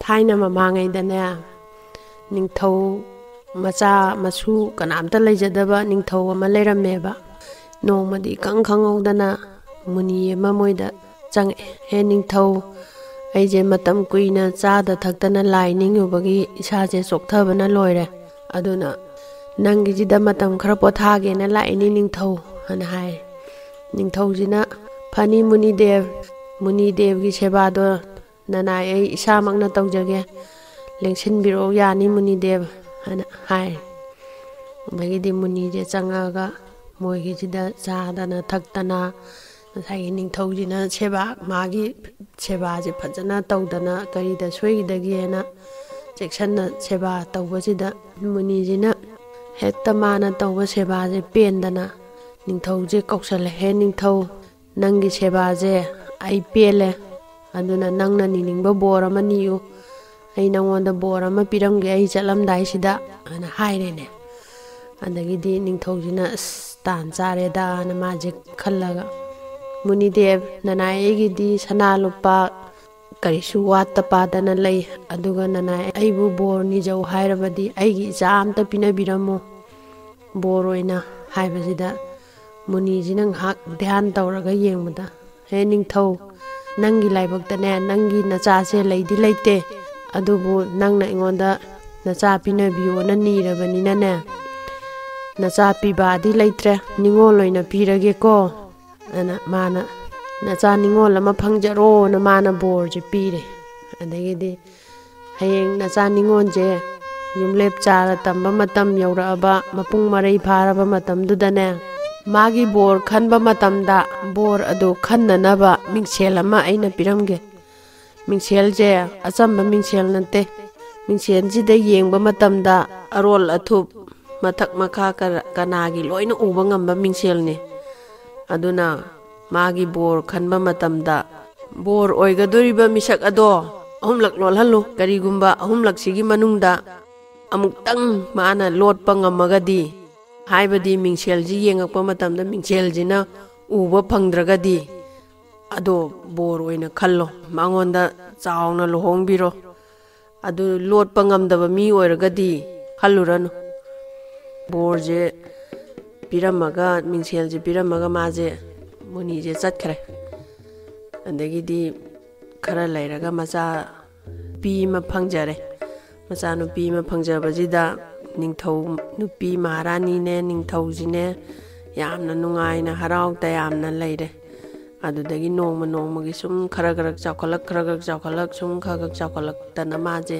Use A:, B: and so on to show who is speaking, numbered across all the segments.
A: ꯊꯥꯏꯅ ꯃꯃꯥꯡꯉꯩꯗꯅꯦ ꯅꯤꯡꯊꯧ ꯃꯆꯥ ꯃꯁꯨ ꯀꯅꯥꯝꯇ ꯂꯩꯖꯗꯕ ꯅꯤꯡꯊꯧ ꯑꯃ ꯂꯩꯔꯝꯃꯦꯕ. ꯅꯣꯡꯃꯗꯤ ꯏꯈꯪ ꯈꯪꯍꯧꯗꯅ ꯃꯨꯅꯤ ꯑꯃ ꯃꯣꯏꯗ ꯆꯪꯉꯛꯑꯦ. ꯍꯦ ꯅꯤꯡꯊꯧ, ꯑꯩꯁꯦ ꯃꯇꯝ ꯀꯨꯏꯅ ꯆꯥꯗ ꯊꯛꯇꯅ ꯂꯥꯏ ꯅꯤꯡꯉꯨꯕꯒꯤ ꯏꯁꯥꯁꯦ ꯆꯣꯛꯊꯕꯅ ꯂꯣꯏꯔꯦ. ꯑꯗꯨꯅ ꯅꯪꯒꯤꯁꯤꯗ ꯃꯇꯝ ꯈꯔ ꯄꯣꯊꯥꯒꯦꯅ ꯂꯥꯛꯏꯅꯤ ꯅꯤꯡꯊꯧ ꯍꯥꯏꯅ ꯍꯥꯏꯔꯦ. ꯅꯤꯡꯊꯧꯁꯤꯅ ꯐꯅꯤ ꯃꯨꯅꯤꯗꯦꯕꯒꯤ ꯁꯦꯕꯥꯗꯣ ꯅꯅꯥꯏ ꯑꯩ ꯏꯁꯥꯃꯛꯅ ꯇꯧꯖꯒꯦ, ꯂꯦꯡꯁꯤꯟꯕꯤꯔꯛꯑꯣ ꯌꯥꯅꯤ ꯃꯨꯅꯤꯗꯦꯕ ꯍꯥꯏꯅ ꯍꯥꯏꯔꯦ. ꯑꯗꯒꯤꯗꯤ ꯃꯨꯅꯤꯁꯦ ꯆꯪꯉꯒ ꯃꯣꯏꯒꯤꯁꯤꯗ ꯆꯥꯗꯅ ꯊꯛꯇꯅ ꯉꯁꯥꯏꯒꯤ ꯅꯤꯡꯊꯧꯁꯤꯅ ꯃꯥꯒꯤ ꯁꯦꯕꯥꯁꯦ ꯐꯖꯅ ꯇꯧꯗꯅ ꯀꯔꯤꯗ ꯁꯣꯏꯈꯤꯗꯒꯦꯅ ꯆꯦꯛꯁꯟꯅ ꯁꯦꯕꯥ ꯇꯧꯕꯁꯤꯗ ꯃꯨꯅꯤꯁꯤꯅ ꯍꯦꯛꯇ ꯃꯥꯅ ꯇꯧꯕ ꯁꯦꯕꯥꯁꯦ ꯄꯦꯟꯗꯅ ꯅꯤꯡꯊꯧꯁꯦ ꯀꯧꯁꯜꯂꯦ. ꯍꯦ ꯅꯤꯡꯊꯧ, ꯅꯪꯒꯤ ꯁꯦꯕꯥꯁꯦ ꯑꯩ ꯄꯦꯜꯂꯦ, ꯑꯗꯨꯅ ꯅꯪꯅ ꯅꯤꯅꯤꯡꯕ ꯕꯣꯔ ꯑꯃ ꯅꯤꯌꯨ, ꯑꯩ ꯅꯪꯉꯣꯟꯗ ꯕꯣꯔ ꯑꯃ ꯄꯤꯔꯝꯒꯦ ꯑꯩ ꯆꯠꯂꯝꯗꯥꯏꯁꯤꯗ ꯍꯥꯏꯅ ꯍꯥꯏꯔꯦꯅꯦ. ꯑꯗꯒꯤꯗꯤ ꯅꯤꯡꯊꯧꯁꯤꯅ ꯇꯥꯟ ꯆꯥꯔꯦꯗꯅ ꯃꯥꯁꯦ ꯈꯜꯂꯒ, ꯃꯨꯅꯤꯗꯦꯕ, ꯅꯅꯥꯏ ꯑꯩꯒꯤꯗꯤ ꯁꯅꯥ ꯂꯨꯄꯥ ꯀꯔꯤꯁꯨ ꯋꯥꯠꯇ ꯄꯥꯗꯅ ꯂꯩ, ꯑꯗꯨꯒ ꯅꯅꯥꯏ ꯑꯩꯕꯨ ꯕꯣꯔ ꯅꯤꯖꯧ ꯍꯥꯏꯔꯕꯗꯤ ꯑꯩꯒꯤ ꯏꯆꯥ ꯑꯝꯇ ꯄꯤꯅꯕꯤꯔꯝꯃꯨ ꯕꯣꯔ ꯑꯣꯏꯅ ꯍꯥꯏꯕꯁꯤꯗ ꯃꯨꯅꯤꯁꯤꯅ ꯉꯥꯏꯍꯥꯛ ꯙ꯭ꯌꯥꯟ ꯇꯧꯔꯒ ꯌꯦꯡꯕꯗ, ꯍꯦ ꯅꯤꯡꯊꯧ, ꯅꯪꯒꯤ ꯂꯥꯏꯕꯛꯇꯅꯦ ꯅꯪꯒꯤ ꯅꯆꯥꯁꯦ ꯂꯩꯗꯤ ꯂꯩꯇꯦ, ꯑꯗꯨꯕꯨ ꯅꯪꯅ ꯑꯩꯉꯣꯟꯗ ꯅꯆꯥ ꯄꯤꯅꯕꯤꯌꯣꯅ ꯅꯤꯔꯕꯅꯤꯅꯅꯦ, ꯅꯆꯥ ꯄꯤꯕꯥꯗꯤ ꯂꯩꯇ꯭ꯔꯦ, ꯅꯤꯉꯣꯜ ꯑꯣꯏꯅ ꯄꯤꯔꯒꯦꯀꯣ ꯑꯅ ꯃꯥꯅ ꯅꯆꯥ ꯅꯤꯉꯣꯜ ꯑꯃ ꯐꯪꯖꯔꯣꯅ ꯃꯥꯅ ꯕꯣꯔꯁꯦ ꯄꯤꯔꯦ. ꯑꯗꯒꯤꯗꯤ ꯍꯌꯦꯡ ꯅꯆꯥ ꯅꯤꯉꯣꯜꯁꯦ ꯌꯨꯝꯂꯦꯞ ꯆꯥꯔ ꯇꯝꯕ ꯃꯇꯝ ꯌꯧꯔꯛꯑꯕ ꯃꯄꯨꯡ ꯃꯔꯩ ꯐꯥꯔꯕ ꯃꯇꯝꯗꯨꯗꯅꯦ ꯃꯥꯒꯤ ꯕꯣꯔ ꯈꯟꯕ ꯃꯇꯝꯗ ꯕꯣꯔ ꯑꯗꯨ ꯈꯟꯅꯅꯕ ꯃꯤꯡꯁꯦꯜ ꯑꯃ ꯑꯩꯅ ꯄꯤꯔꯝꯒꯦ. ꯃꯤꯡꯁꯦꯜꯁꯦ ꯑꯆꯝꯕ ꯃꯤꯡꯁꯦꯜ ꯅꯠꯇꯦ. ꯃꯤꯡꯁꯦꯜꯁꯤꯗ ꯌꯦꯡꯕ ꯃꯇꯝꯗ ꯑꯔꯣꯜ ꯑꯊꯨꯞ ꯃꯊꯛ ꯃꯈꯥ ꯀꯅꯥꯒꯤ ꯂꯣꯏꯅ ꯎꯕ ꯉꯝꯕ ꯃꯤꯡꯁꯦꯜꯅꯤ. ꯑꯗꯨꯅ ꯃꯥꯒꯤ ꯕꯣꯔ ꯈꯟꯕ ꯃꯇꯝꯗ ꯕꯣꯔ ꯑꯣꯏꯒꯗꯧꯔꯤꯕ ꯃꯤꯁꯛ ꯑꯗꯣ 3ꯂꯛ ꯂꯣꯠꯍꯜꯂꯨ. ꯀꯔꯤꯒꯨꯝꯕ 3ꯂꯛꯁꯤꯒꯤ ꯃꯅꯨꯡꯗ ꯑꯃꯨꯛꯇꯪ ꯃꯥꯅ ꯂꯣꯠꯄ ꯉꯝꯃꯒꯗꯤ, ꯍꯥꯏꯕꯗꯤ ꯃꯤꯡꯁꯦꯜꯁꯤ ꯌꯦꯡꯉꯛꯄ ꯃꯇꯝꯗ ꯃꯤꯡꯁꯦꯜꯁꯤꯅ ꯎꯕ ꯐꯪꯗ꯭ꯔꯒꯗꯤ ꯑꯗꯣ ꯕꯣꯔ ꯑꯣꯏꯅ ꯈꯜꯂꯣ, ꯃꯉꯣꯟꯗ ꯆꯥꯎꯅ ꯂꯨꯍꯣꯡꯕꯤꯔꯣ. ꯑꯗꯨ ꯂꯣꯠꯄ ꯉꯝꯗꯕ ꯃꯤ ꯑꯣꯏꯔꯒꯗꯤ ꯈꯜꯂꯨꯔꯅꯨ. ꯕꯣꯔꯁꯦ ꯄꯤꯔꯝꯃꯒ ꯃꯤꯡꯁꯦꯜꯁꯦ ꯄꯤꯔꯝꯃꯒ ꯃꯥꯁꯦ ꯃꯨꯅꯤꯁꯦ ꯆꯠꯈ꯭ꯔꯦ. ꯑꯗꯒꯤꯗꯤ ꯈꯔ ꯂꯩꯔꯒ ꯃꯆꯥ ꯅꯨꯄꯤ ꯑꯃ ꯐꯪꯖꯔꯦ. ꯃꯆꯥ ꯅꯨꯄꯤ ꯑꯃ ꯐꯪꯖꯕꯁꯤꯗ ꯅꯤꯡꯊꯧ ꯅꯨꯄꯤ ꯃꯍꯥꯔꯥꯅꯤꯅꯦ ꯅꯤꯡꯊꯧꯁꯤꯅꯦ ꯌꯥꯝꯅ ꯅꯨꯡꯉꯥꯏꯅ ꯍꯔꯥꯎ ꯇꯌꯥꯝꯅ ꯂꯩꯔꯦ. ꯑꯗꯨꯗꯒꯤ ꯅꯣꯡꯃꯒꯤ ꯁꯨꯝ ꯈꯔ ꯆꯥꯎꯈꯠꯂꯛ ꯁꯨꯝ ꯈꯔ ꯆꯥꯎꯈꯠꯂꯛꯇꯅ ꯃꯥꯁꯦ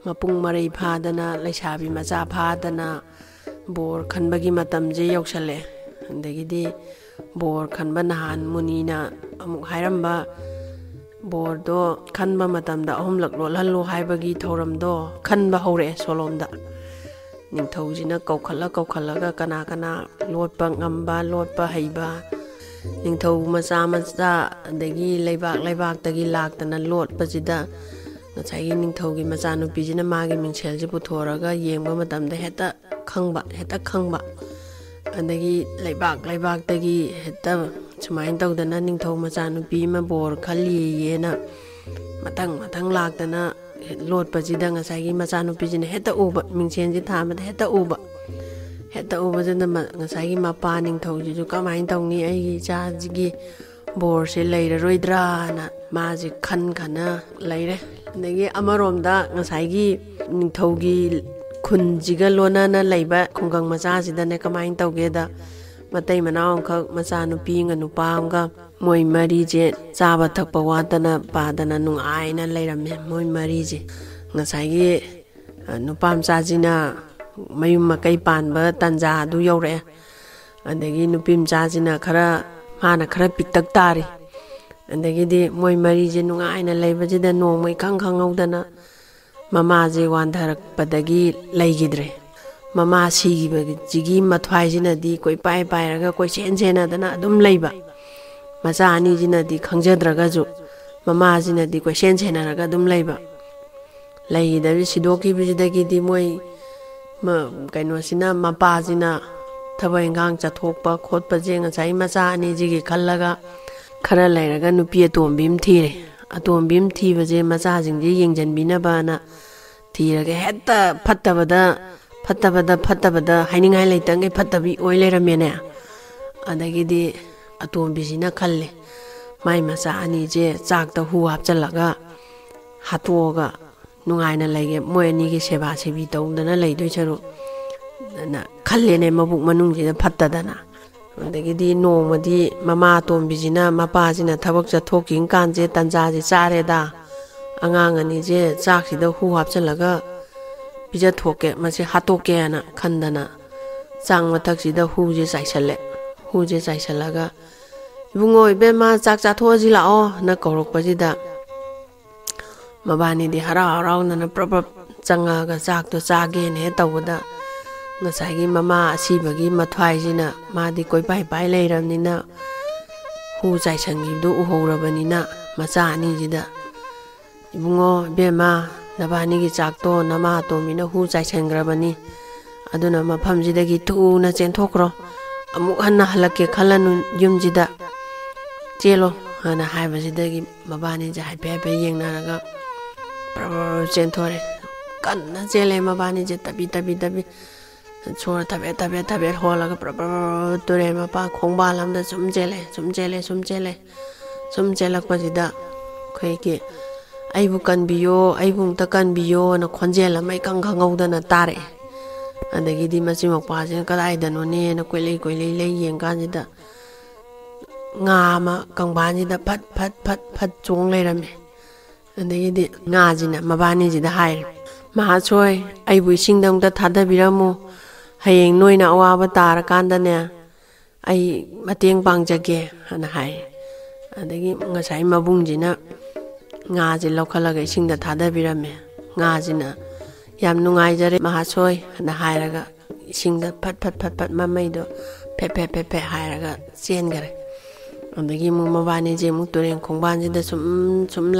A: ꯃꯄꯨꯡ ꯃꯔꯩ ꯐꯥꯗꯅ ꯂꯩꯁꯥꯕꯤ ꯃꯆꯥ ꯐꯥꯗꯅ ꯕꯣꯔ ꯈꯟꯕꯒꯤ ꯃꯇꯝꯁꯦ ꯌꯧꯁꯜꯂꯛꯑꯦ. ꯑꯗꯒꯤꯗꯤ ꯕꯣꯔ ꯈꯟꯕ ꯅꯍꯥꯟ ꯃꯨꯅꯤꯅ ꯑꯃꯨꯛ ꯍꯥꯏꯔꯝꯕ ꯕꯣꯔꯗꯣ ꯈꯟꯕ ꯃꯇꯝꯗ 3ꯂꯛ ꯂꯣꯠꯍꯜꯂꯨ ꯍꯥꯏꯕꯒꯤ ꯊꯧꯔꯝꯗꯣ ꯈꯟꯕ ꯍꯧꯔꯛꯑꯦ ꯁꯣꯂꯣꯝꯗ. ꯅꯤꯡꯊꯧꯁꯤꯅ ꯀꯧꯈꯠꯂꯒ ꯀꯅꯥ ꯂꯣꯠꯄ ꯉꯝꯕ ꯂꯣꯠꯄ ꯍꯩꯕ ꯅꯤꯡꯊꯧ ꯃꯆꯥ ꯑꯗꯒꯤ ꯂꯩꯕꯥꯛꯇꯒꯤ ꯂꯥꯛꯇꯅ ꯂꯣꯠꯄꯁꯤꯗ ꯉꯁꯥꯏꯒꯤ ꯅꯤꯡꯊꯧꯒꯤ ꯃꯆꯥꯅꯨꯄꯤꯁꯤꯅ ꯃꯥꯒꯤ ꯃꯤꯡꯁꯦꯜꯁꯤ ꯄꯨꯊꯣꯛꯑꯒ ꯌꯦꯡꯕ ꯃꯇꯝꯗ ꯍꯦꯛꯇ ꯈꯪꯕ. ꯑꯗꯒꯤ ꯂꯩꯕꯥꯛꯇꯒꯤ ꯍꯦꯛꯇ ꯁꯨꯃꯥꯏꯅ ꯇꯧꯗꯅ ꯅꯤꯡꯊꯧ ꯃꯆꯥꯅꯨꯄꯤ ꯑꯃ ꯕꯣꯔ ꯈꯜꯂꯤꯌꯦꯅ ꯃꯊꯪ ꯂꯥꯛꯇꯅ ꯂꯣꯠꯄꯁꯤꯗ ꯉꯁꯥꯏꯒꯤ ꯃꯆꯥꯅꯨꯄꯤꯁꯤꯅ ꯍꯦꯛꯇ ꯎꯕ, ꯃꯤꯡꯁꯦꯜꯁꯤ ꯊꯥꯟꯕꯗ ꯍꯦꯛꯇ ꯎꯕꯁꯤꯅ ꯉꯁꯥꯏꯒꯤ ꯃꯄꯥ ꯅꯤꯡꯊꯧꯁꯤꯁꯨ ꯀꯃꯥꯏꯅ ꯇꯧꯅꯤ, ꯑꯩꯒꯤ ꯏꯆꯥꯁꯤꯒꯤ ꯕꯣꯔꯁꯦ ꯂꯩꯔꯔꯣꯏꯗ꯭ꯔꯥꯅ ꯃꯥꯁꯦ ꯈꯟꯅ ꯂꯩꯔꯦ. ꯑꯗꯒꯤ ꯑꯃꯔꯣꯝꯗ ꯉꯁꯥꯏꯒꯤ ꯅꯤꯡꯊꯧꯒꯤ ꯈꯨꯟꯁꯤꯒ ꯂꯣꯟꯅꯅ ꯂꯩꯕ ꯈꯨꯡꯒꯪ ꯃꯆꯥꯁꯤꯗꯅꯦ ꯀꯃꯥꯏꯅ ꯇꯧꯒꯦꯗ ꯃꯇꯩ ꯃꯅꯥꯎ ꯑꯃꯈꯛ ꯃꯆꯥꯅꯨꯄꯤ ꯑꯃꯒ ꯅꯨꯄꯥ ꯑꯃꯒ ꯃꯣꯏ ꯃꯔꯤꯁꯦ ꯆꯥꯕ ꯊꯛꯄ ꯋꯥꯠꯇꯅ ꯄꯥꯗꯅ ꯅꯨꯡꯉꯥꯏꯅ ꯂꯩꯔꯝꯃꯦ. ꯃꯣꯏ ꯃꯔꯤꯁꯦ ꯉꯁꯥꯏꯒꯤ ꯅꯨꯄꯥ ꯃꯆꯥꯁꯤꯅ ꯃꯌꯨꯝ ꯃꯀꯩ ꯄꯥꯟꯕ ꯇꯟꯖꯥ ꯑꯗꯨ ꯌꯧꯔꯛꯑꯦ. ꯑꯗꯒꯤ ꯅꯨꯄꯤ ꯃꯆꯥꯁꯤꯅ ꯃꯥꯅ ꯈꯔ ꯄꯤꯛꯇꯛ ꯇꯥꯔꯤ. ꯑꯗꯒꯤꯗꯤ ꯃꯣꯏ ꯃꯔꯤꯁꯦ ꯅꯨꯡꯉꯥꯏꯅ ꯂꯩꯕꯁꯤꯗ ꯅꯣꯡꯃ ꯏꯈꯪ ꯈꯪꯍꯧꯗꯅ ꯃꯃꯥꯁꯦ ꯋꯥꯟꯊꯔꯛꯄꯗꯒꯤ ꯂꯩꯈꯤꯗ꯭ꯔꯦ. ꯃꯃꯥ ꯁꯤꯈꯤꯕꯁꯤꯒꯤ ꯃꯊ꯭ꯋꯥꯏꯁꯤꯅꯗꯤ ꯀꯣꯏꯄꯥꯏ ꯄꯥꯏꯔꯒ ꯀꯣꯏꯁꯦꯟ ꯁꯦꯟꯅꯗꯅ ꯑꯗꯨꯝ ꯂꯩꯕ. ꯃꯆꯥ ꯑꯅꯤꯁꯤꯅꯗꯤ ꯈꯪꯖꯗ꯭ꯔꯒꯁꯨ ꯃꯃꯥꯁꯤꯅꯗꯤ ꯀꯣꯏꯁꯦꯟ ꯁꯦꯟꯅꯔꯒ ꯑꯗꯨꯝ ꯂꯩꯈꯤꯗꯕꯤ ꯁꯤꯗꯣꯛꯈꯤꯕꯁꯤꯗꯒꯤꯗꯤ ꯃꯣꯏ ꯃꯄꯥꯁꯤꯅ ꯊꯕꯛ ꯏꯪꯈꯥꯡ ꯆꯠꯊꯣꯛꯄ ꯈꯣꯠꯄꯁꯦ ꯉꯁꯥꯏ ꯃꯆꯥ ꯑꯅꯤꯁꯤꯒꯤ ꯈꯜꯂꯒ ꯈꯔ ꯂꯩꯔꯒ ꯅꯨꯄꯤ ꯑꯇꯣꯝꯕꯤ ꯑꯃ ꯊꯤꯔꯦ. ꯑꯇꯣꯝꯕꯤ ꯑꯃ ꯊꯤꯕꯁꯦ ꯃꯆꯥꯁꯤꯡꯁꯦ ꯌꯦꯡꯁꯤꯟꯕꯤꯅꯕꯅ ꯊꯤꯔꯒ ꯍꯦꯛꯇ ꯐꯠꯇꯕꯗ ꯍꯥꯏꯅꯤꯡꯉꯥꯏ ꯂꯩꯇꯪꯒꯩ ꯐꯠꯇꯕꯤ ꯑꯣꯏ ꯂꯩꯔꯝꯃꯦꯅꯦ ꯑꯗꯒꯤꯗꯤ ꯑꯇꯣꯝꯕꯤꯁꯤꯅ ꯈꯜꯂꯦ ꯃꯥꯏ ꯃꯆꯥ ꯑꯅꯤꯁꯦ ꯆꯥꯛꯇ ꯍꯨ ꯍꯥꯞꯆꯜꯂꯒ ꯍꯥꯠꯇꯣꯛꯑꯒ ꯅꯨꯡꯉꯥꯏꯅ ꯂꯩꯒꯦ ꯃꯣꯏ ꯑꯅꯤꯒꯤ ꯁꯦꯕꯥ ꯁꯦꯕꯤ ꯇꯧꯗꯅ ꯂꯩꯗꯣꯏ ꯁꯔꯨꯛ ꯑꯗꯨꯅ ꯈꯜꯂꯦꯅꯦ ꯃꯕꯨꯛ ꯃꯅꯨꯡꯁꯤꯗ ꯐꯠꯇꯗꯅ ꯑꯗꯒꯤꯗꯤ ꯅꯣꯡꯃꯗꯤ ꯃꯃꯥ ꯑꯇꯣꯝꯕꯤꯁꯤꯅ ꯃꯄꯥꯁꯤꯅ ꯊꯕꯛ ꯆꯠꯊꯣꯛꯈꯤꯕ ꯀꯥꯟꯁꯦ ꯇꯟꯖꯥꯁꯦ ꯆꯥꯔꯦꯗ ꯑꯉꯥꯡ ꯑꯅꯤꯁꯦ ꯆꯥꯛꯁꯤꯗ ꯍꯨ ꯍꯥꯞꯆꯜꯂꯒ ꯄꯤꯖꯊꯣꯛꯀꯦ ꯃꯁꯤ ꯍꯥꯠꯇꯣꯛꯀꯦꯅ ꯈꯟꯗꯅ ꯆꯥꯛ ꯃꯊꯛꯁꯤꯗ ꯍꯨꯁꯦ ꯆꯥꯏꯁꯜꯂꯦ ꯍꯨꯁꯦ ꯆꯥꯏꯁꯜꯂꯒ ꯏꯕꯨꯡꯉꯣ ꯏꯕꯦꯝꯃ ꯆꯥꯛ ꯆꯥꯊꯣꯛꯑꯁꯤ ꯂꯥꯛꯑꯣ ꯅ ꯀꯧꯔꯛꯄꯁꯤꯗ ꯃꯕꯥꯅꯤꯗꯤ ꯍꯔꯥꯎ ꯍꯔꯥꯎꯅ ꯄ꯭ꯔꯞ ꯆꯪꯉꯒ ꯆꯥꯛꯇꯣ ꯆꯥꯒꯦꯅ ꯍꯦꯛ ꯇꯧꯕꯗ ꯉꯁꯥꯏꯒꯤ ꯃꯃꯥ ꯑꯁꯤꯕꯒꯤ ꯃꯊ꯭ꯋꯥꯏꯁꯤꯅ ꯃꯥꯗꯤ ꯀꯣꯏꯄꯥꯏ ꯄꯥꯏ ꯂꯩꯔꯕꯅꯤꯅ ꯍꯨ ꯆꯥꯏꯁꯟꯈꯤꯕꯗꯨ ꯎꯍꯧꯔꯕꯅꯤꯅ ꯃꯆꯥ ꯑꯅꯤꯁꯤꯗ ꯏꯕꯨꯡꯉꯣ ꯏꯕꯦꯝꯃ ꯅꯕꯥꯅꯤꯒꯤ ꯆꯥꯛꯇꯣ ꯅꯃꯥ ꯑꯇꯣꯝꯕꯤꯅ ꯍꯨ ꯆꯥꯏꯁꯟꯈ꯭ꯔꯕꯅꯤ ꯑꯗꯨꯅ ꯃꯐꯝꯁꯤꯗꯒꯤ ꯊꯨꯅ ꯆꯦꯟꯊꯣꯛꯈ꯭ꯔꯣ ꯑꯃꯨꯛ ꯍꯟꯅ ꯍꯜꯂꯛꯀꯦ ꯈꯜꯂꯅꯨ ꯌꯨꯝꯁꯤꯗ ꯆꯦꯜꯂꯣ ꯍꯥꯏꯅ ꯍꯥꯏꯕꯁꯤꯗꯒꯤ ꯃꯕꯥꯅꯤꯁꯦ ꯍꯥꯏꯐꯦꯠ ꯌꯦꯡꯅꯔꯒ ꯆꯦꯟꯊꯣꯔꯦ ꯀꯟꯅ ꯆꯦꯜꯂꯦ ꯃꯕꯥꯅꯤꯁꯦ ꯇꯞꯕꯤ ꯁꯣꯔ ꯊꯕꯦꯠ ꯍꯣꯜꯂꯒ ꯇꯨꯔꯦꯟ ꯃꯄꯥꯟ ꯈꯣꯡꯕꯥꯜ ꯑꯃꯗ ꯁꯨꯝ ꯆꯦꯜꯂꯛꯄꯁꯤꯗ ꯑꯩꯈꯣꯏꯒꯤ ꯑꯩꯕꯨ ꯀꯟꯕꯤꯌꯣ ꯑꯩꯕꯨ ꯑꯝꯇ ꯀꯟꯕꯤꯌꯣꯅ ꯈꯣꯟꯖꯦꯜ ꯑꯃ ꯏꯈꯪ ꯈꯪꯍꯧꯗꯅ ꯇꯥꯔꯛꯑꯦ ꯑꯗꯒꯤꯗꯤ ꯃꯆꯤ ꯃꯧꯄ꯭ꯋꯥꯁꯤꯅ ꯀꯗꯥꯏꯗꯅꯣꯅꯦꯅ ꯀꯣꯏꯂꯩ ꯌꯦꯡꯀꯥꯟꯁꯤꯗ ꯉꯥ ꯑꯃ ꯀꯪꯕꯥꯟꯁꯤꯗ ꯐꯠ ꯆꯣꯡ ꯂꯩꯔꯝꯃꯦ ꯑꯗꯒꯤꯗꯤ ꯉꯥꯁꯤꯅ ꯃꯕꯥꯅꯤꯁꯤꯗ ꯍꯥꯏꯔꯦ ꯃꯍꯥꯁꯣꯏ ꯑꯩꯕꯨ ꯏꯁꯤꯡꯗ ꯑꯃꯨꯛꯇ ꯊꯥꯗꯕꯤꯔꯝꯃꯨ ꯍꯌꯦꯡ ꯅꯣꯏꯅ ꯑꯋꯥꯕ ꯇꯥꯔꯀꯥꯟꯗꯅꯦ ꯑꯩ ꯃꯇꯦꯡ ꯄꯥꯡꯖꯒꯦ ꯍꯥꯏꯅ ꯍꯥꯏꯔꯦ ꯑꯗꯒꯤ ꯉꯁꯥꯏ ꯃꯕꯨꯡꯁꯤꯅ ꯉꯥꯁꯦ ꯂꯧꯈꯠꯂꯒ ꯏꯁꯤꯡꯗ ꯊꯥꯗꯕꯤꯔꯝꯃꯦ ꯉꯥꯁꯤꯅ ꯌꯥꯝ ꯅꯨꯡꯉꯥꯏꯖꯔꯦ ꯃꯍꯥꯁꯣꯏ ꯍꯥꯏꯅ ꯍꯥꯏꯔꯒ ꯏꯁꯤꯡꯗ ꯐꯠ ꯃꯃꯩꯗꯣ ꯐꯦꯠ ꯍꯥꯏꯔꯒ ꯆꯦꯟꯈꯔꯦ ꯑꯗꯒꯤ ꯑꯃꯨꯛ ꯃꯕꯥꯅꯤꯁꯦ ꯑꯃꯨꯛ ꯇꯨꯔꯦꯟ ꯈꯣꯡꯕꯥꯟꯁꯤꯗ ꯁꯨꯝ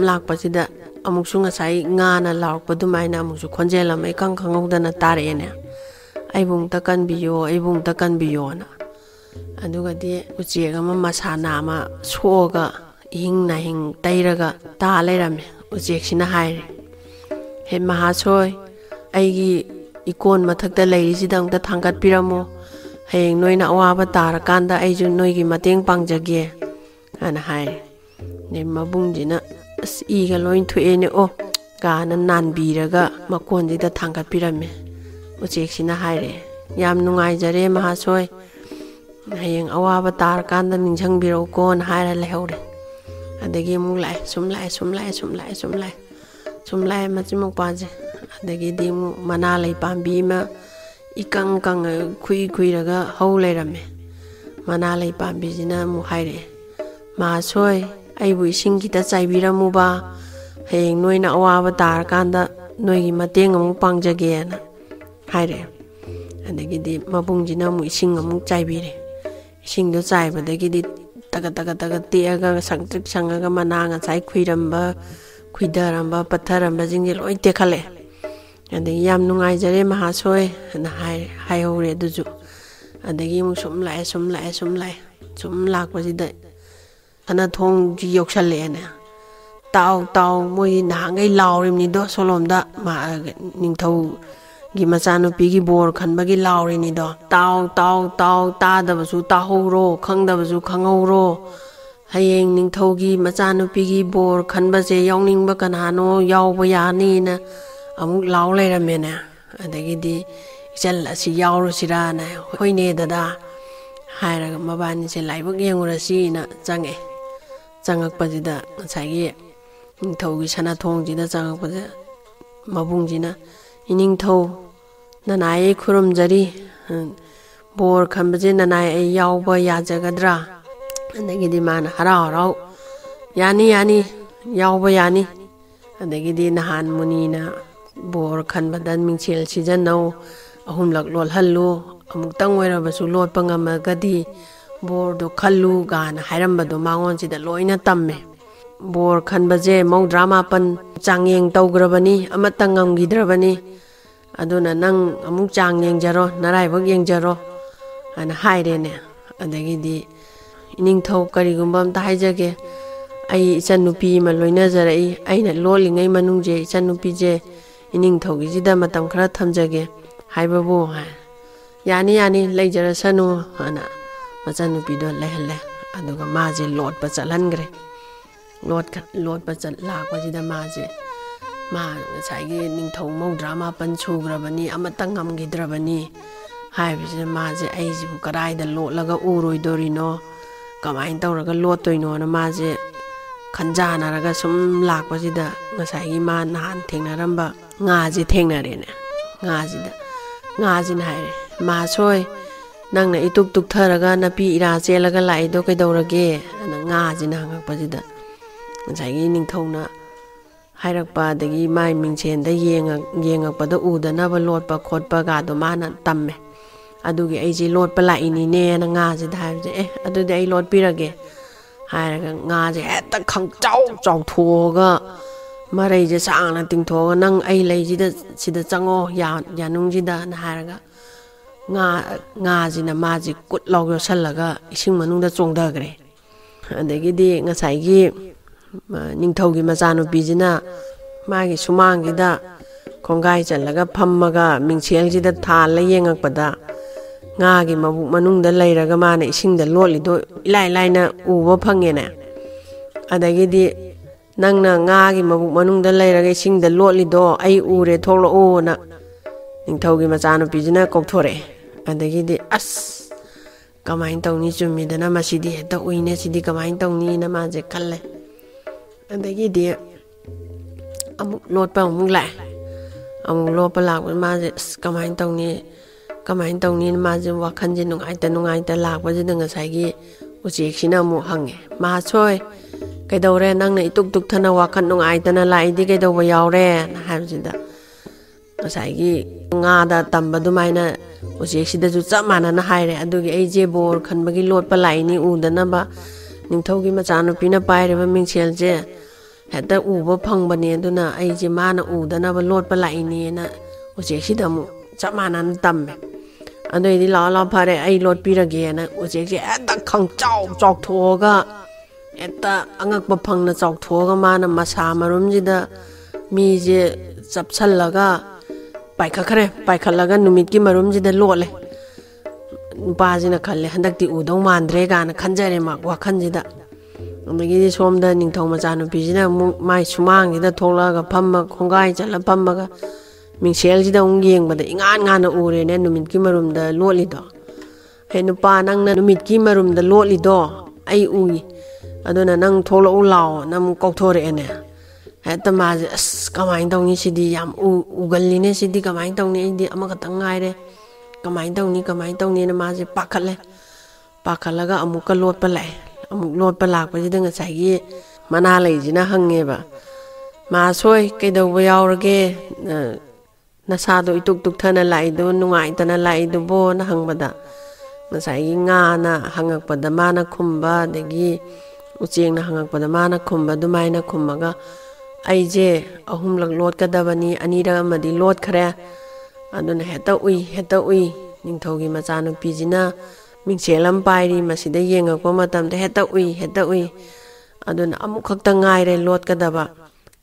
A: ꯂꯥꯛꯄꯁꯤꯗ ꯑꯃꯨꯛꯁꯨ ꯉꯁꯥꯏ ꯉꯥꯅ ꯂꯥꯎꯔꯛꯄ ꯑꯗꯨꯃꯥꯏꯅ ꯑꯃꯨꯛꯁꯨ ꯈꯣꯟꯖꯦꯜ ꯑꯃ ꯏꯈꯪ ꯈꯪꯍꯧꯗꯅ ꯇꯥꯔꯛꯑꯦꯅꯦ ꯑꯩꯕꯨ ꯑꯃꯨꯛꯇ ꯀꯟꯕꯤꯌꯣꯅ ꯑꯗꯨꯒꯗꯤ ꯎꯆꯦꯛ ꯑꯃ ꯃꯁꯥ ꯅꯥꯝꯃ ꯁꯣꯛꯑꯒ ꯏꯍꯤꯡ ꯅꯥꯍꯤꯡ ꯇꯩꯔꯒ ꯇꯥ ꯂꯩꯔꯝꯃꯦ ꯎꯆꯦꯛꯁꯤꯅ ꯍꯥꯏꯔꯦ ꯍꯦ ꯃꯍꯥꯁꯣꯏ ꯑꯩꯒꯤ ꯏꯀꯣꯟ ꯃꯊꯛꯇ ꯂꯩꯔꯤꯁꯤꯗ ꯑꯃꯨꯛꯇ ꯊꯥꯡꯒꯠꯄꯤꯔꯝꯃꯣ ꯍꯌꯦꯡ ꯅꯣꯏꯅ ꯑꯋꯥꯕ ꯇꯥꯔꯀꯥꯟꯗ ꯑꯩꯁꯨ ꯅꯣꯏꯒꯤ ꯃꯇꯦꯡ ꯄꯥꯡꯖꯒꯦ ꯍꯥꯏꯅ ꯍꯥꯏꯔꯦ ꯑꯗꯩ ꯃꯕꯨꯡꯁꯤꯅ ꯑꯁ ꯏꯒ ꯂꯣꯏ ꯊꯣꯛꯑꯦꯅꯦ ꯀꯥꯅ ꯅꯥꯟꯕꯤꯔꯒ ꯃꯀꯣꯟꯁꯤꯗ ꯊꯥꯡꯒꯠꯄꯤꯔꯝꯃꯦ ꯎꯆꯦꯛꯁꯤꯅ ꯍꯥꯏꯔꯦ ꯌꯥꯝ ꯅꯨꯡꯉꯥꯏꯖꯔꯦ ꯃꯍꯥꯁꯣꯏ ꯍꯌꯦꯡ ꯑꯋꯥꯕ ꯇꯥꯔꯀꯥꯟꯗ ꯅꯤꯡꯁꯤꯡꯕꯤꯔꯛꯎꯀꯣꯅ ꯍꯥꯏꯔ ꯂꯩꯍꯧꯔꯦ ꯑꯗꯒꯤ ꯑꯃꯨꯛ ꯂꯥꯛꯑꯦ ꯁꯨꯝ ꯂꯥꯛꯑꯦ ꯃꯆꯤꯟ ꯃꯧꯄ꯭ꯋꯥꯁꯦ ꯑꯗꯒꯤꯗꯤ ꯑꯃꯨꯛ ꯃꯅꯥ ꯂꯩ ꯄꯥꯝꯕꯤ ꯑꯃ ꯏꯀꯪ ꯀꯪꯉꯒ ꯈꯨꯏꯔꯒ ꯍꯧ ꯂꯩꯔꯝꯃꯦ ꯃꯅꯥ ꯂꯩ ꯄꯥꯝꯕꯤꯁꯤꯅ ꯑꯃꯨꯛ ꯍꯥꯏꯔꯛꯑꯦ ꯃꯍꯥꯁꯣꯏ ꯑꯩꯕꯨ ꯏꯁꯤꯡ ꯈꯤꯇ ꯆꯥꯏꯕꯤꯔꯝꯃꯨꯕ ꯍꯌꯦꯡ ꯅꯣꯏꯅ ꯑꯋꯥꯕ ꯇꯥꯔꯀꯥꯟꯗ ꯅꯣꯏꯒꯤ ꯃꯇꯦꯡ ꯑꯃꯨꯛ ꯄꯥꯡꯖꯒꯦꯅ ꯍꯥꯏꯔꯛꯑꯦ ꯑꯗꯒꯤꯗꯤ ꯃꯕꯨꯡꯁꯤꯅ ꯑꯃꯨꯛ ꯏꯁꯤꯡ ꯑꯃꯨꯛ ꯆꯥꯏꯕꯤꯔꯦ ꯏꯁꯤꯡꯗꯣ ꯆꯥꯏꯕꯗꯒꯤꯗꯤ ꯇꯒꯠ ꯇꯦꯛꯑꯒ ꯁꯪꯇ꯭ꯔꯤꯛ ꯁꯪꯉꯒ ꯃꯅꯥ ꯉꯁꯥꯏ ꯈꯨꯏꯊꯔꯝꯕ ꯄꯠꯊꯔꯝꯕꯁꯤꯡꯁꯦ ꯂꯣꯏ ꯇꯦꯛꯈꯠꯂꯦ ꯑꯗꯒꯤ ꯌꯥꯝ ꯅꯨꯡꯉꯥꯏꯖꯔꯦ ꯃꯍꯥꯁꯣꯏ ꯍꯥꯏꯅ ꯍꯥꯏꯍꯧꯔꯦ ꯑꯗꯨꯁꯨ ꯑꯗꯒꯤ ꯑꯃꯨꯛ ꯁꯨꯝ ꯂꯥꯛꯄꯁꯤꯗ ꯁꯅꯊꯣꯡꯁꯤ ꯌꯧꯁꯜꯂꯛꯑꯦꯅꯦ ꯇꯥꯎ ꯃꯣꯏ ꯅꯍꯥꯟꯈꯩ ꯂꯥꯎꯔꯤꯕꯅꯤꯗꯣ ꯁꯣꯂꯣꯝꯗ ꯅꯤꯡꯊꯧꯒꯤ ꯃꯆꯥꯅꯨꯄꯤꯒꯤ ꯕꯣꯔ ꯈꯟꯕꯒꯤ ꯂꯥꯎꯔꯤꯅꯤꯗꯣ ꯇꯥꯎ ꯇꯥꯗꯕꯁꯨ ꯇꯥꯍꯧꯔꯣ ꯈꯪꯗꯕꯁꯨ ꯈꯪꯍꯧꯔꯣ ꯍꯌꯦꯡ ꯅꯤꯡꯊꯧꯒꯤ ꯃꯆꯥꯅꯨꯄꯤꯒꯤ ꯕꯣꯔ ꯈꯟꯕꯁꯦ ꯌꯥꯎꯅꯤꯡꯕ ꯀꯅꯥꯅꯣ ꯌꯥꯎꯕ ꯌꯥꯅꯤꯅ ꯑꯃꯨꯛ ꯂꯥꯎ ꯂꯩꯔꯝꯃꯦꯅꯦ ꯑꯗꯒꯤꯗꯤ ꯏꯆꯜ ꯑꯁꯤ ꯌꯥꯎꯔꯨꯁꯤꯔꯥꯅ ꯍꯣꯏꯅꯦ ꯗꯗꯥ ꯍꯥꯏꯔꯒ ꯃꯕꯥꯅꯤꯁꯦ ꯂꯥꯏꯕꯛ ꯌꯦꯡꯉꯨꯔꯁꯤꯅ ꯆꯪꯉꯛꯄꯁꯤꯗ ꯉꯁꯥꯏꯒꯤ ꯅꯤꯡꯊꯧꯒꯤ ꯁꯅꯊꯣꯡꯁꯤꯗ ꯆꯪꯉꯛꯄꯁꯦ ꯃꯕꯨꯡꯁꯤꯅ ꯏꯅꯤꯡꯊꯧ ꯅꯅꯥꯏ ꯑꯩ ꯈꯨꯔꯨꯝꯖꯔꯤ ꯕꯣꯔ ꯈꯟꯕꯁꯦ ꯅꯅꯥꯏ ꯑꯩ ꯌꯥꯎꯕ ꯌꯥꯖꯒꯗ꯭ꯔꯥ ꯑꯗꯒꯤꯗꯤ ꯃꯥꯅ ꯍꯔꯥꯎ ꯌꯥꯅꯤ ꯌꯥꯎꯕ ꯌꯥꯅꯤ ꯑꯗꯒꯤꯗꯤ ꯅꯍꯥꯟ ꯃꯨꯅꯤꯅ ꯕꯣꯔ ꯈꯟꯕꯗ ꯃꯤꯡꯁꯦꯜ ꯁꯤꯖꯟꯅꯧ 3ꯂꯛ ꯂꯣꯠꯍꯜꯂꯨ ꯑꯃꯨꯛꯇꯪ ꯑꯣꯏꯔꯕꯁꯨ ꯂꯣꯠꯄ ꯉꯝꯃꯒꯗꯤ ꯕꯣꯔꯗꯣ ꯈꯜꯂꯨ ꯒꯥꯅ ꯍꯥꯏꯔꯝꯕꯗꯣ ꯃꯉꯣꯟꯁꯤꯗ ꯂꯣꯏꯅ ꯇꯝꯃꯦ ꯕꯣꯔ ꯈꯟꯕꯁꯦ 39 ꯆꯥꯡꯌꯦꯡ ꯇꯧꯈ꯭ꯔꯕꯅꯤ ꯑꯃꯠꯇ ꯉꯝꯈꯤꯗ꯭ꯔꯕꯅꯤ ꯑꯗꯨꯅ ꯅꯪ ꯑꯃꯨꯛ ꯆꯥꯡ ꯌꯦꯡꯖꯔꯣ ꯅꯔꯥꯏꯕꯛ ꯌꯦꯡꯖꯔꯣ ꯍꯥꯏꯅ ꯍꯥꯏꯔꯦꯅꯦ ꯑꯗꯒꯤꯗꯤ ꯏꯅꯤꯡꯊꯧ ꯀꯔꯤꯒꯨꯝꯕ ꯑꯝꯇ ꯍꯥꯏꯖꯒꯦ ꯑꯩ ꯏꯆꯟꯅꯨꯄꯤ ꯑꯃ ꯂꯣꯏꯅꯖꯔꯛꯏ ꯑꯩꯅ ꯂꯣꯠꯂꯤꯉꯩ ꯃꯅꯨꯡꯁꯦ ꯏꯆꯟꯅꯨꯄꯤꯁꯦ ꯏꯅꯤꯡꯊꯧꯒꯤꯁꯤꯗ ꯃꯇꯝ ꯈꯔ ꯊꯝꯖꯒꯦ ꯍꯥꯏꯕꯕꯨ ꯌꯥꯅꯤ ꯌꯥꯅꯤ ꯂꯩꯖꯔꯁꯅꯨ ꯍꯥꯏꯅ ꯃꯆꯟꯅꯨꯄꯤꯗꯣ ꯂꯩꯍꯜꯂꯦ ꯑꯗꯨꯒ ꯃꯥꯁꯦ ꯂꯣꯠꯄ ꯆꯠꯍꯟꯈ꯭ꯔꯦ ꯂꯣꯠꯄ ꯂꯥꯛꯄꯁꯤꯗ ꯃꯥꯁꯦ ꯉꯁꯥꯏꯒꯤ ꯅꯤꯡꯊꯧ 94 ꯁꯨꯈ꯭ꯔꯕꯅꯤ ꯑꯃꯠꯇ ꯉꯝꯈꯤꯗ꯭ꯔꯕꯅꯤ ꯍꯥꯏꯕꯁꯤꯗ ꯃꯥꯁꯦ ꯑꯩꯁꯤꯕꯨ ꯀꯗꯥꯏꯗ ꯂꯣꯠꯂꯒ ꯎꯔꯣꯏꯗꯣꯔꯤꯅꯣ ꯀꯃꯥꯏꯅ ꯇꯧꯔꯒ ꯂꯣꯠꯇꯣꯏꯅꯣꯅ ꯃꯥꯁꯦ ꯈꯟꯖꯥꯟꯅꯔꯒ ꯁꯨꯝ ꯂꯥꯛꯄꯁꯤꯗ ꯉꯁꯥꯏꯒꯤ ꯃꯥ ꯅꯍꯥꯟ ꯊꯦꯡꯅꯔꯝꯕ ꯉꯥꯁꯦ ꯊꯦꯡꯅꯔꯦꯅꯦ ꯉꯥꯁꯤꯅ ꯍꯥꯏꯔꯦ ꯃꯥꯁꯣꯏ ꯅꯪꯅ ꯏꯇꯨꯛ ꯇꯨꯛꯊꯔꯒ ꯅꯥꯄꯤ ꯏꯔꯥ ꯆꯦꯜꯂꯒ ꯂꯥꯛꯏꯗꯣ ꯀꯩꯗꯧꯔꯒꯦ ꯑꯅ ꯉꯥꯁꯤꯅ ꯍꯪꯉꯛꯄꯁꯤꯗ ꯉꯁꯥꯏꯒꯤ ꯅꯤꯡꯊꯧꯅ ꯍꯥꯏꯔꯛꯄ ꯑꯗꯒꯤ ꯃꯥꯏ ꯃꯤꯡꯁꯦꯟꯗ ꯌꯦꯡꯉꯛꯄꯗ ꯎꯗꯅꯕ ꯂꯣꯠꯄ ꯈꯣꯠꯄꯒꯗꯣ ꯃꯥꯅ ꯇꯝꯃꯦ ꯑꯗꯨꯒꯤ ꯑꯩꯁꯦ ꯂꯣꯠꯄ ꯂꯥꯛꯏꯅꯤꯅꯦꯅ ꯉꯥꯁꯤꯗ ꯍꯥꯏꯕꯁꯦ ꯑꯗꯨꯗꯤ ꯑꯩ ꯂꯣꯠꯄꯤꯔꯒꯦ ꯍꯥꯏꯔꯒ ꯉꯥꯁꯦ ꯍꯦꯛꯇ ꯆꯥꯎꯊꯣꯛꯑꯒ ꯃꯔꯩꯁꯦ ꯁꯥꯡꯅ ꯇꯤꯡꯊꯣꯛꯑꯒ ꯅꯪ ꯑꯩ ꯂꯩꯁꯤꯗ ꯁꯤꯗ ꯆꯪꯉꯣ ꯌꯥꯅꯨꯡꯁꯤꯗꯅ ꯍꯥꯏꯔꯒ ꯉꯥꯁꯤꯅ ꯃꯥꯁꯦ ꯀꯨꯠ ꯂꯥꯎ ꯌꯣꯠꯁꯜꯂꯒ ꯏꯁꯤꯡ ꯃꯅꯨꯡꯗ ꯆꯣꯡꯊꯈ꯭ꯔꯦ ꯑꯗꯒꯤꯗꯤ ꯉꯁꯥꯏꯒꯤ ꯅꯤꯡꯊꯧꯒꯤ ꯃꯆꯥꯅꯨꯄꯤꯁꯤꯅ ꯃꯥꯒꯤ ꯁꯨꯃꯥꯡꯁꯤꯗ ꯈꯣꯡꯒꯥꯏ ꯆꯜꯂꯒ ꯐꯝꯃꯒ ꯃꯤꯡꯁꯦꯜꯁꯤꯗ ꯊꯥꯜꯂ ꯌꯦꯡꯉꯛꯄꯗ ꯉꯥꯒꯤ ꯃꯕꯨꯛ ꯃꯅꯨꯡꯗ ꯂꯩꯔꯒ ꯃꯥꯅ ꯏꯁꯤꯡꯗ ꯂꯣꯠꯂꯤꯗꯣ ꯏꯂꯥꯏ ꯂꯥꯏꯅ ꯎꯕ ꯐꯪꯉꯦꯅꯦ ꯑꯗꯒꯤꯗꯤ ꯅꯪꯅ ꯉꯥꯒꯤ ꯃꯕꯨꯛ ꯃꯅꯨꯡꯗ ꯂꯩꯔꯒ ꯏꯁꯤꯡꯗ ꯂꯣꯠꯂꯤꯗꯣ ꯑꯩ ꯎꯔꯦ ꯊꯣꯛꯂꯛꯑꯣꯅ ꯅꯤꯡꯊꯧꯒꯤ ꯃꯆꯥꯅꯨꯄꯤꯁꯤꯅ ꯀꯧꯊꯣꯔꯛꯑꯦ ꯑꯗꯒꯤꯗꯤ ꯀꯃꯥꯏꯅ ꯇꯧꯅꯤ ꯆꯨꯝꯃꯤꯗꯅ ꯃꯁꯤꯗꯤ ꯍꯦꯛꯇ ꯎꯏꯅꯦ ꯁꯤꯗꯤ ꯀꯃꯥꯏꯅ ꯇꯧꯅꯤꯅ ꯃꯥꯁꯦ ꯈꯜꯂꯦ ꯑꯗꯒꯤꯗꯤ ꯑꯃꯨꯛ ꯂꯣꯠꯄ ꯑꯃꯨꯛ ꯂꯥꯛꯑꯦ ꯑꯃꯨꯛ ꯂꯣꯠꯄ ꯂꯥꯛꯄꯗ ꯃꯥꯁꯦ ꯀꯃꯥꯏꯅ ꯇꯧꯅꯤꯅ ꯃꯥꯁꯦ ꯋꯥꯈꯟꯁꯦ ꯅꯨꯡꯉꯥꯏꯇ ꯂꯥꯛꯄꯁꯤꯗ ꯉꯁꯥꯏꯒꯤ ꯎꯆꯦꯛꯁꯤꯅ ꯑꯃꯨꯛ ꯍꯪꯉꯦ ꯃꯥꯁꯣꯏ ꯀꯩꯗꯧꯔꯦ ꯅꯪꯅ ꯏꯇꯨꯛ ꯇꯨꯛꯊꯅ ꯋꯥꯈꯜ ꯅꯨꯡꯉꯥꯏꯇꯅ ꯂꯥꯛꯏꯗꯤ ꯀꯩꯗꯧꯕ ꯌꯥꯎꯔꯦꯅ ꯍꯥꯏꯕꯁꯤꯗ ꯉꯁꯥꯏꯒꯤ ꯉꯥꯗ ꯇꯝꯕ ꯑꯗꯨꯃꯥꯏꯅ ꯎꯆꯦꯛꯁꯤꯗꯁꯨ ꯆꯞ ꯃꯥꯟꯅꯅ ꯍꯥꯏꯔꯦ ꯑꯗꯨꯒꯤ ꯑꯩꯁꯦ ꯕꯣꯔ ꯈꯟꯕꯒꯤ ꯂꯣꯠꯄ ꯂꯥꯛꯏꯅꯤ ꯎꯗꯅꯕ ꯅꯤꯡꯊꯧꯒꯤ ꯃꯆꯥꯅꯨꯄꯤꯅ ꯄꯥꯏꯔꯤꯕ ꯃꯤꯡꯁꯦꯜꯁꯦ ꯍꯦꯛꯇ ꯎꯕ ꯐꯪꯕꯅꯦ ꯑꯗꯨꯅ ꯑꯩꯁꯦ ꯃꯥꯅ ꯎꯗꯅꯕ ꯂꯣꯠꯄ ꯂꯥꯛꯏꯅꯦꯅ ꯎꯆꯦꯛꯁꯤꯗ ꯑꯃꯨꯛ ꯆꯞ ꯃꯥꯟꯅꯅ ꯇꯝꯃꯦ ꯑꯗꯨꯏꯗꯤ ꯂꯥꯛꯑꯣ ꯐꯔꯦ ꯑꯩ ꯂꯣꯠꯄꯤꯔꯒꯦꯅ ꯎꯆꯦꯛꯁꯦ ꯍꯦꯛꯇ ꯆꯥꯎꯊꯣꯛꯑꯒ ꯍꯦꯛꯇ ꯑꯉꯛꯄ ꯐꯪꯅ ꯆꯥꯎꯊꯣꯛꯑꯒ ꯃꯥꯅ ꯃꯁꯥ ꯃꯔꯨꯝꯁꯤꯗ ꯃꯤꯁꯦ ꯆꯞꯁꯜꯂꯒ ꯄꯥꯏꯈꯠꯂꯒ ꯅꯨꯃꯤꯠꯀꯤ ꯃꯔꯨꯝꯁꯤꯗ ꯂꯣꯠꯂꯦ ꯅꯨꯄꯥꯁꯤꯅ ꯈꯜꯂꯦ ꯍꯟꯗꯛꯇꯤ ꯎꯗꯧ ꯃꯥꯟꯗ꯭ꯔꯦ ꯀꯥꯏꯅ ꯈꯟꯖꯔꯦ ꯋꯥꯈꯜꯁꯤꯗ ꯑꯗꯒꯤꯗꯤ ꯁꯣꯝꯗ ꯅꯤꯡꯊꯧ ꯃꯆꯥꯅꯨꯄꯤꯁꯤꯅ ꯑꯃꯨꯛ ꯃꯥꯏ ꯁꯨꯃꯥꯡꯁꯤꯗ ꯊꯣꯛꯂꯛꯑꯒ ꯈꯣꯡꯒꯥꯏ ꯆꯠꯂ ꯐꯝꯃꯒ ꯃꯤꯡꯁꯦꯜꯁꯤꯗ ꯑꯃꯨꯛ ꯌꯦꯡꯕꯗ ꯏꯉꯥꯟ ꯉꯥꯟꯅ ꯎꯔꯦꯅꯦ ꯅꯨꯃꯤꯠꯀꯤ ꯃꯔꯨꯝꯗ ꯂꯣꯠꯂꯤꯗꯣ ꯅꯨꯄꯥ ꯅꯪꯅ ꯅꯨꯃꯤꯠꯀꯤ ꯃꯔꯨꯝꯗ ꯂꯣꯠꯂꯤꯗꯣ ꯑꯩ ꯎꯏ ꯑꯗꯨꯅ ꯅꯪ ꯊꯣꯛꯂꯛꯎ ꯂꯥꯛꯑꯣꯅ ꯑꯃꯨꯛ ꯀꯧꯊꯣꯔꯛꯑꯦꯅꯦ ꯍꯦꯛꯇ ꯃꯥꯁꯦ ꯀꯃꯥꯏꯅ ꯇꯧꯅꯤ ꯁꯤꯗꯤ ꯌꯥꯝ ꯎꯒꯜꯂꯤꯅꯦ ꯁꯤꯗꯤ kamain tong ni di amakatang ngaire kamain tong ni na maje pakalaga amuka lot palai amuk lot palak pa jidang sagi mana laijina hangeba ma soi kaidaw ba yaurage nasado ituk thana laido nungai tana laido bo na hangbada nasai nga na hangakpada mana khumba dagi ucheng na hangakpada mana khumba dumai na khummaga aije ahumlak lot kadabani anira amadi lot khare aduna heta ui ningthogi machanu pijina mingselam pairi masida yengakpa matamda heta ui aduna amuk khakta ngaire lot kadaba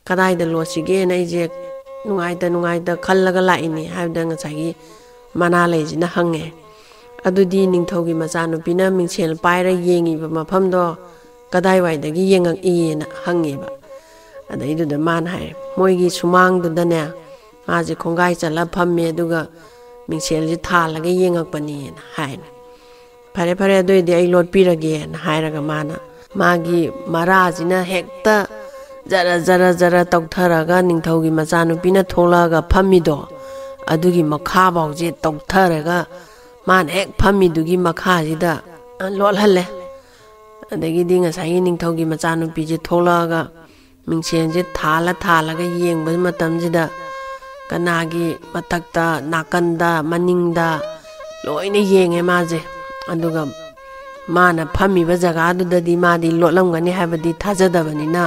A: kadai da lot sige na ije nungaita khallaga laini habda ngasagi mana leijina hange adudi ningthogi machanu pina mingsel paira yengi ba mafamdo kadai waidagi yengak ina hangeba adaidu da man hai moigi sumang du dane maji khongai chala phamme duga mingsel ji thalaga yengakpani haina pare adoidi ai lot pirage na hairaga mana magi marajina hekta jara toktharaga ningthogi machanu pina tholaga phamido adugi makha bawje toktharaga man hek phamidugi makha jida lolhalle adagi dinga sai ningthogi machanu pije tholaga mingsenje thalaga yengba matamjida kanagi matakta nakanda maningda loina yenge maje aduga mana phamiba jaga du dadi madi lotlamgani habadi thajadabanina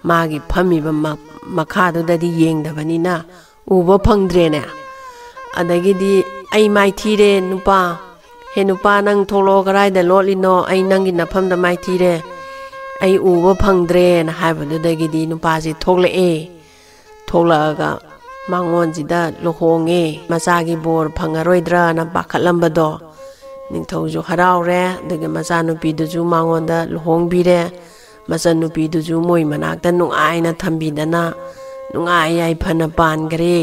A: magi phamiba makha du dadi yengdabanina uba phangdrene adagidi ai mai thire nupa he nupa nang tholo garai da lolino ai nangi nafam da mai thire ꯑꯩ ꯎꯕ ꯐꯪꯗ꯭ꯔꯦꯅ ꯍꯥꯏꯕꯗꯨꯗꯒꯤꯗꯤ ꯅꯨꯄꯥꯁꯤ ꯊꯣꯛꯂꯛꯑꯦ ꯊꯣꯛꯂꯛꯑꯒ ꯃꯉꯣꯟꯁꯤꯗ ꯂꯨꯍꯣꯡꯉꯦ ꯃꯆꯥꯒꯤ ꯕꯣꯔ ꯐꯪꯉꯔꯣꯏꯗ꯭ꯔꯅ ꯄꯥꯈꯠꯂꯝꯕꯗꯣ ꯅꯤꯡꯊꯧꯁꯨ ꯍꯔꯥꯎꯔꯦ ꯑꯗꯨꯒ ꯃꯆꯥꯅꯨꯄꯤꯗꯨꯁꯨ ꯃꯉꯣꯟꯗ ꯂꯨꯍꯣꯡꯕꯤꯔꯦ ꯃꯆꯟꯅꯨꯄꯤꯗꯨꯁꯨ ꯃꯣꯏ ꯃꯅꯥꯛꯇ ꯅꯨꯡꯉꯥꯏꯅ ꯊꯝꯕꯤꯗꯅ ꯅꯨꯡꯉꯥꯏ ꯌꯥꯏꯐꯅ ꯄꯥꯟꯈ꯭ꯔꯦ